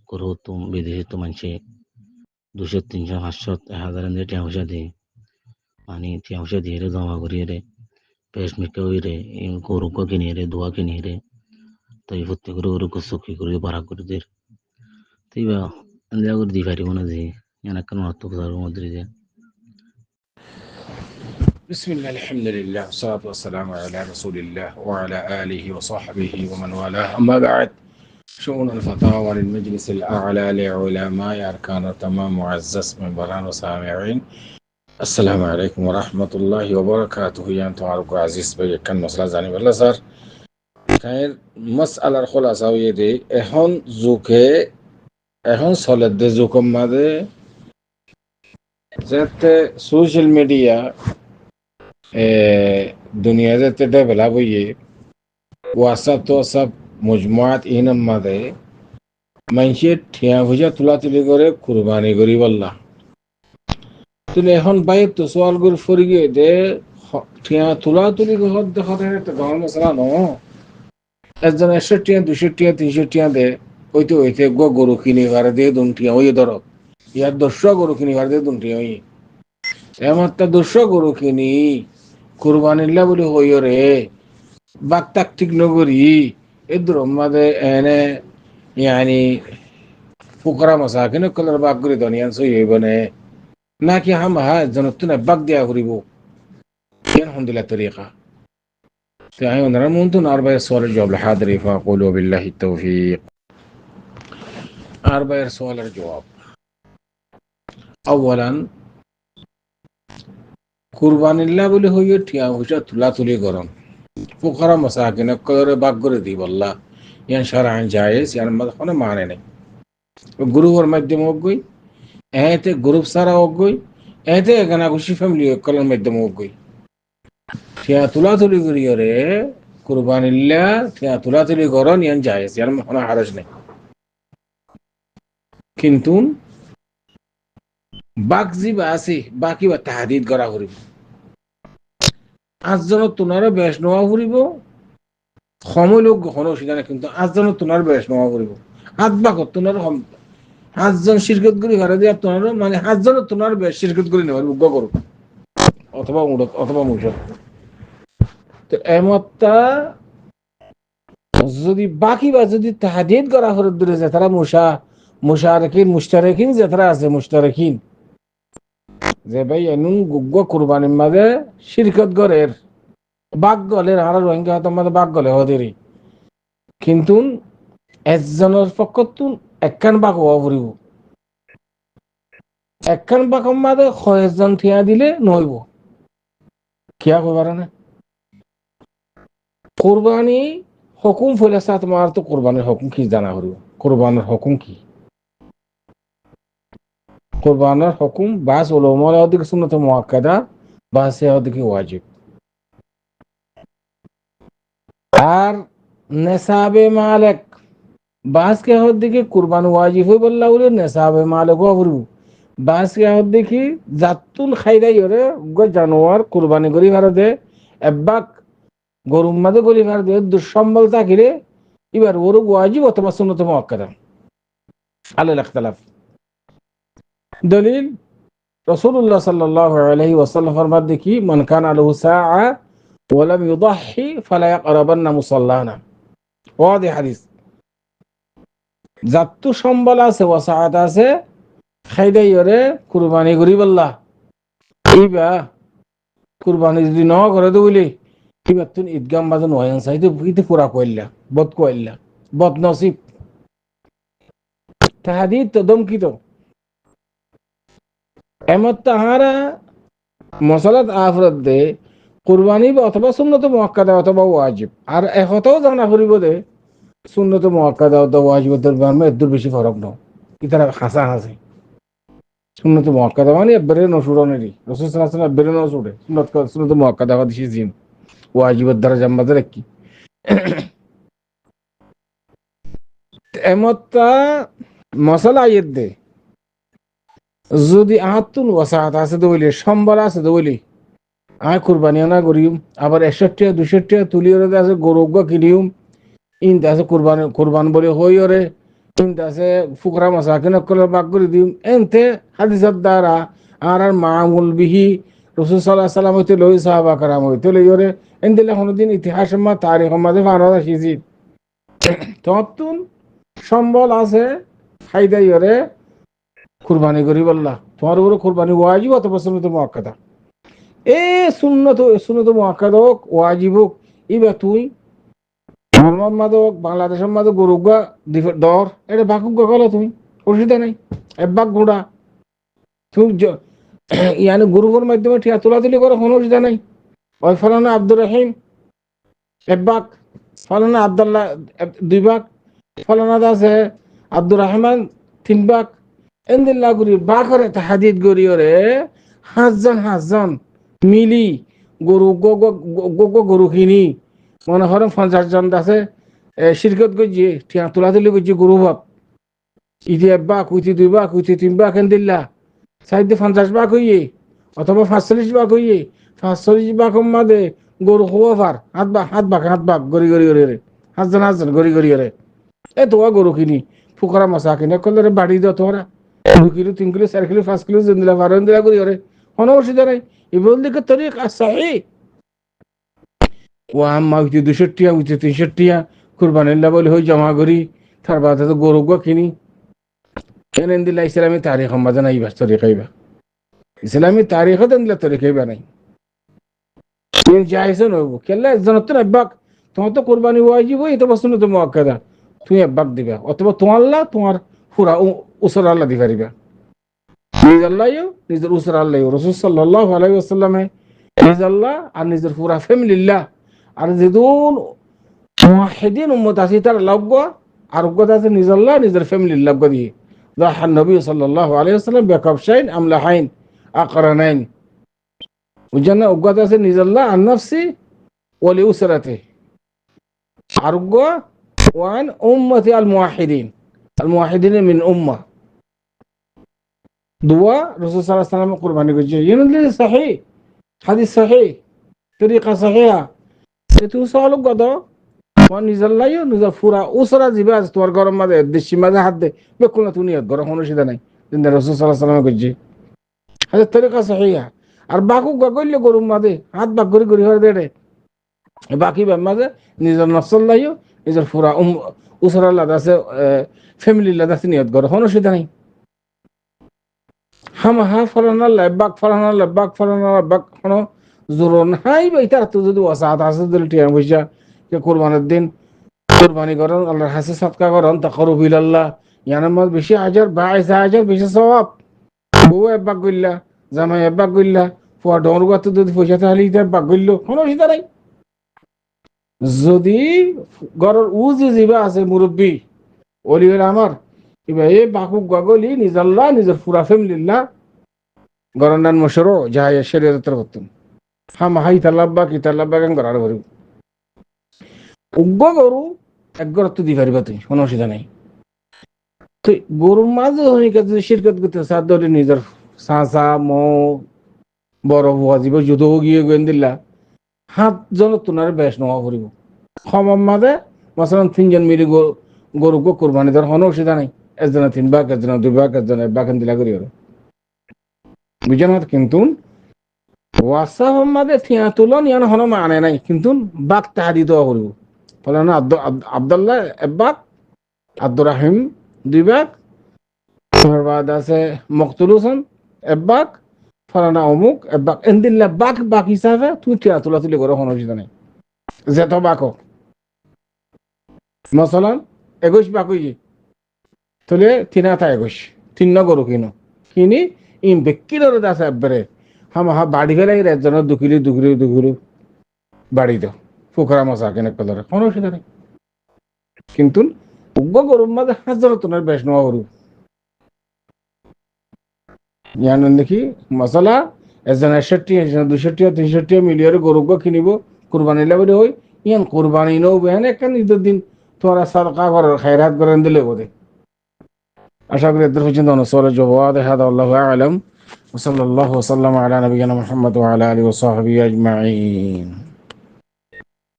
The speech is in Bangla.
গরু তো বিদেশি তো মানুষে 200, 300, 500, 1000 এনে টিয়া পয়সা দিয়ে মানে টিয়া পয়সা দিয়ে রে জমা করিয়ে রে পেস্ট মেকে হই রে গরু কিনিয়ে রে দোয়া কিনিয়ে রে তো এই ভর্তি করে গরু চকি করে ভাড়া করে দের তুই বা এনে করে দি পারিব না যে এনাকার মাত্র তার মধ্যে যে بسم الله الحمد لله والصلاة والسلام على رسول الله وعلى آله وصحبه ومن والاه أما بعد شؤون الفتاوى للمجلس الأعلى لعلماء أركان التمام معزز من بران وسامعين السلام عليكم ورحمة الله وبركاته يا أنتم عارفوا عزيز بي كان مسألة زاني بالله صار خير مسألة الخلاصة ويدي إهون زوكي إهون صلد زوكم ماذا ذات سوشيال ميديا दुनिया से डेवलप हुई है WhatsApp तो सब मजमुआत इनम मादे মানুষে ঠিয়া ভুজা তুলা তুলি করে কুরবানি করি বললা তুলে এখন বাইর তো সোয়াল করে ফরি গিয়ে দে ঠিয়া তুলা তুলি হদ দেখাতে তো গাঁর মশলা ন একজন 100 টিয়া 200 টিয়া 300 টিয়া দে ওইতে গরু কিনে ঘরে দিয়ে দুন টিয়া ওই ধরো ইয়ার 200 গরু কিনে ঘরে দিয়ে দুন টিয়া ওই এমন তা 200 গরু কিনি কুরবানিল্লা বলে হইও রে বাক তাক ঠিক নগরী এদের মাঝে এনে ইয়ানি ফুকরা মাসাকিন কলর বাক করে দুনিয়া সই হইবনে নাকি হাম হা জনতুন বাক দিয়া করিব কেন হন্দিলা তরিকা তাই ওনারা মন্তন আরবায়ের সওয়ালের জবাব হাদরি ফাকুলু বিল্লাহি তাওফীক আরবায়ের সওয়ালের জবাব আওয়ালান কুরবানিল্লাহ বলে হইও ঠিয়া হুজা তুলা তুলি গরম ফুকরা মাসাকিন কলর বাক করে দি বল্লা ইয়ান শারআন জায়েজ ইয়ান মাযহাব মানে নাই গ্রুপের মাধ্যমে অগ্গই এতে গ্রুপ সারা অগ্গই এতে গানা খুশি ফ্যামিলি কলর মাধ্যমে অগ্গই ঠিয়া তুলা তুলি করিও রে কুরবানিল্লাহ ঠিয়া তুলা তুলি গরন ইয়ান জায়েজ ইয়ান কোনো হারাজ নাই কিন্তু বাক জিবা আছে বাকি বা তাহাদিদ করা করিব 8 জন তোনারও বেশ নেওয়া করিব সময় লোক ঘন সেখানে কিন্তু 8 জন তোনার বেশ নেওয়া করিব 8 বাক তোনার 8 জন শিরকত করি ঘরে দিয়ে তোনার মানে 8 জন তোনার বেশ শিরকত করি নেওয়ার উগ্র করুক অথবা মুড়ক অথবা মুশক তো এমতটা যদি বাকি বা যদি তাহাদিদ করা হরে দূরে যে তারা মুশতারকিন যে তারা আছে মুশতারকিন যে ভাই এনু গুগ্গ কুরবানির মাঝে শিরকত গরের বাক গলের আর রোহিঙ্গা হতার মাঝে বাক গলে হদেরই কিন্তু একজনের পক্ষতুন একখান বাক হওয়া ফুরিব একখান বাকৰ মাঝে কয়েকজন থিয়া দিলে নইব কিয়া কইবার না কুরবানি হুকুম ফলেসা তোমার তো কুরবানির হুকুম কি জানা হরিব কুরবানির হুকুম কি কুরবানির হুকুম বাস উলামার অধিক সুন্নাত মুআক্কাদা বাস অধিক ওয়াজিব আর নেসাবে মালিক বাস কে অধিক কুরবান ওয়াজিব হই বললা বলে নেসাবে মালিক হরিব বাস কে অধিক জাতুল খাইরাই হরে জানোয়ার কুরবানি করি ভারতে এবাক গরুর মাঝে গলি ভার দিয়ে দুঃসম্বল থাকিলে এবার ওর ওয়াজিব অথবা সুন্নত মুআক্কাদা আলাল ইখতিলাফ দলিল রাসূলুল্লাহ সাল্লাল্লাহু আলাইহি ওয়াসাল্লাম ফরমাতে কি মান কানা লাহু সাআ ওয়া লাম ইউদাহি ফালা ইয়াকরাবান্না মুসাল্লানা ওয়াদি হাদিস জাতু সম্বল আছে ওয়াসাআত আছে খাইদাই ওরে কুরবানি করিব আল্লাহ ইবা কুরবানি যদি ন করে দইলি এবার তুমি ঈদগাম বাজন ওয়ান সাইতে বুইতে পুরা কইলা বদ নসিব তাহাদিদ তো দমকিত এমত তাহারা মশালাত আফরত দে কুরবানি অথবা সুন্নত মুআক্কাদা অথবা ওয়াজিব আর একটাও জানা করিব দে সুন্নত মুআক্কাদা অথবা ওয়াজিবের মধ্যে এত বেশি ফরক ন ইতারা হাসা হাসি সুন্নত মুআক্কাদা মানে এবারে নসুরনেরই রাসূল সাল্লাল্লাহু আলাইহি ওয়াসাল্লাম এবারে নসুরে সুন্নত মুআক্কাদা দিছি জিম ওয়াজিবের দরজা মাঝে রাখি এমতা মশলা আইয়ের দে যদি আহাতুন ওয়াসাআত আছে দইলে সম্বল আছে দইলে আয় কুরবানি না করিম আবার 61 200 তুলিয়রে আছে গরুগ্গ কিনিউম ইন আছে কুরবান বলে হইরে কিন্তু আছে ফুকরা মাসাকিন কলের বাক করে দিম এনতে হাদিসের দ্বারা আর মামুল বিহি রসুল সাল্লাহ সাল্লাম হইতে লই সাহাবা কারাম হইতে লই ওরে এনদিলে কোনোদিন ইতিহাস মা তারিখ মাঝে ফারদ আসিছি ততুন সম্বল আছে ফাইদাই ওরে কুরবানি করি বললা তোমার উপরে কুরবানি ওয়াজিব অথবা সুন্নত মুআক্কাদা এ সুন্নত মুআক্কাদা হোক ওয়াজিব হোক ইবা তুই মুসলমান মাদক বাংলাদেশের মাদক গরুগা দর এটা বাকুগা গেলো তুমি অসুবিধা নেই একবাক ঘোড়া তুমি ইয়ানি গরুগুর মাধ্যমে ঠিয়া তোলাতুলি করো কোনো অসুবিধা নেই ওই ফলানা আব্দুর রহিম একবাক ফলানা আবদুল্লাহ 2 ভাগ ফলানা আছে আব্দুর রহমান 3 ভাগ এন্দিল্লা গুরি বাকরে তাহাদিদ গরি ওরে হাজান মিলি গরু গরু কিনি মনে করেন 50 জন আছে শিরকত গজিয়ে ঠিয়া তোলাতুলি গজিয়ে গরু ভাব ইতি 1 ভাগ উইতি 2 ভাগ উইতি 3 ভাগ এন্দিল্লা সাইডে 50 ভাগ হইয়ে অথবা 45 ভাগ হইয়ে 45 ভাগ মাদে গরু হওয়া পার হাত ভাগ গড়ি রে হাজান গড়ি রে এ তোয়া গরু কিনি ফুকরা মশা কিনে করলে বাড়ি দাও তোরা 2 কিলো 3 কিলো 4 কিলো 5 কিলো জিন্দিলা 12 দিলা গড়ি রে কোনো অসুবিধা নাই এগুলো দিকে তরিক সাহি ও আম্মা উইতে 200 টিয়া উইতে 300 টিয়া কুরবানির বলে হই জমা করি তার বাদে তো গরু কিনি এনে দিলা ইসলামী তারিখ মাঝে নাই বাস তরিকাইবা ইসলামী তারিখ দিলা তরিকাইবা নাই যাইছে নইব কেলা একজন তো একবাক তোমার তো কোরবানি ওয়াজিব এটা বস্তু তো মুআক্কাদা তুমি একবাক দিবা অথবা তোমার আল্লাহ তোমার পুরা উসর আল্লাহ দি পারিবা নিজ আল্লাহও নিজের উসর আল্লাহ রাসূল সাল্লাল্লাহু আলাইহি ওয়াসাল্লামে নিজ আল্লাহ আর নিজের পুরা ফ্যামিলিল্লাহ আর যেদুন মুওয়াহিদিন উম্মত আছে তার লাগবা আর উগ্গত আছে নিজ আল্লাহ নিজের ফ্যামিলির লাগবা দিয়ে ضحى النبي صلى الله عليه وسلم بكبشين أملحين أقرنين وجنة أقوى نزل الله عن نفسي ولأسرته أرجو وعن أمة الموحدين من أمة دعاء رسول صلى الله عليه وسلم قرباني كجي ينزل صحيح حديث صحيح طريقة صحيحة تتوصل قدر ونزل الله نزل فورا أسرة زباز توار قرم ماذا دشي ماذا حد بكلنا تونيات قرم هونو شيء دناي لأن الرسول صلى الله عليه وسلم كجي هذه الطريقة صحيحة আর বাকু গগল্য গরুম মাদে হাত বাক গরি হরে দেড়ে বাকি মাদে নিজের নসল্লাইও নিজের পুরা উসরা লাদাসে ফ্যামিলি লাদাসে নিয়ত করো কোনো অসুবিধা নেই হা ফলানা বাক কোনো জোরন হাই বাইতার তো যদি ওয়াসাত আছে দিল টিয়া বইসা কে কুরবানের দিন কুরবানি করেন আল্লাহর হাসে সদকা করেন তাকরুবিল আল্লাহ ইয়ানার মধ্যে বেশি আজার 22,000 বেশি সওয়াব বউ একবাক গইল্লা জামাই একবাক গইল্লা ফুয়া ডর গাতে যদি পয়সা তাহলে একবাক গইল্লো কোনো অসুবিধা নাই যদি ঘরের উজি জিবা আছে মুরব্বী ওলি হলে আমার এবার এই বাকুক গগলি নিজাল্লাহ নিজের পুরা ফ্যামিলিল্লাহ ঘরের নান মশরো যাই শরীয়তের করতেন হাই তাল্লাব্বা কি তাল্লাব্বা কেন করার ভরি উগ্র গরু এক ঘর তো দিয়ে পারিবা তুই কোনো অসুবিধা নাই তো গরুর মাঝে যদি শিরকত করতে সাধ্য নিজের চাচা মৌ বড় বুয়া যাব যুদ্ধ গিয়ে গোয়েন দিলা 7 জন তোনার বেশ নেওয়া করিব সমম মাঝে মাসালান 3 জন মিলি গরু কোরবানি দেওয়ার কোনো অসুবিধা নাই একজনে 3 ভাগ একজনে 2 ভাগ একজনে 1 ভাগ দিলা করি বুঝেন কিন্তু ওয়াসা মাঝে থিয়া তুলন ইয়ান হন মানে নাই কিন্তু বাক তাহাদি দেওয়া করিব ফলে না আব্দুল্লাহ 1 ভাগ আব্দুর রহিম 2 ভাগ বাদ আছে মকতুল হোসেন 1 ভাগ ফলানা অমুক 1 ভাগ এন্দিল্লা বাক হিসাবে তুই টিয়া তুলি করো কোনো অসুবিধা নেই যেত বাক মশলান 21 ভাগ হইয়ে তাহলে 3 গরু কিনি ইম বেকির আছে একবারে হা বাড়ি ফেলে একজনের 2 কিলো বাড়ি দাও ফুকরা মশা কেনে কলরে কোনো অসুবিধা নেই কিন্তু উগ্র গরুর মাঝে 7 জন তোনার বেশ নেওয়া গরু ইয়ান দেখি মশলা একজন 61 একজন 260 360 মিলিয়ন গরু কিনিব কুরবানি লাগবে হই ইয়ান কুরবানি নও বেন একটা ঈদের দিন তোরা সাদকা করার খায়রাত করেন দিলে বোধে আশা করি এদের পর্যন্ত অনুসরণ জবাব হাদা আল্লাহু আ'লাম ওয়া সাল্লাল্লাহু ওয়া সাল্লামা আলা নবিয়িনা মুহাম্মদ ওয়া আলা আলিহি ওয়া সাহবিহি আজমাইন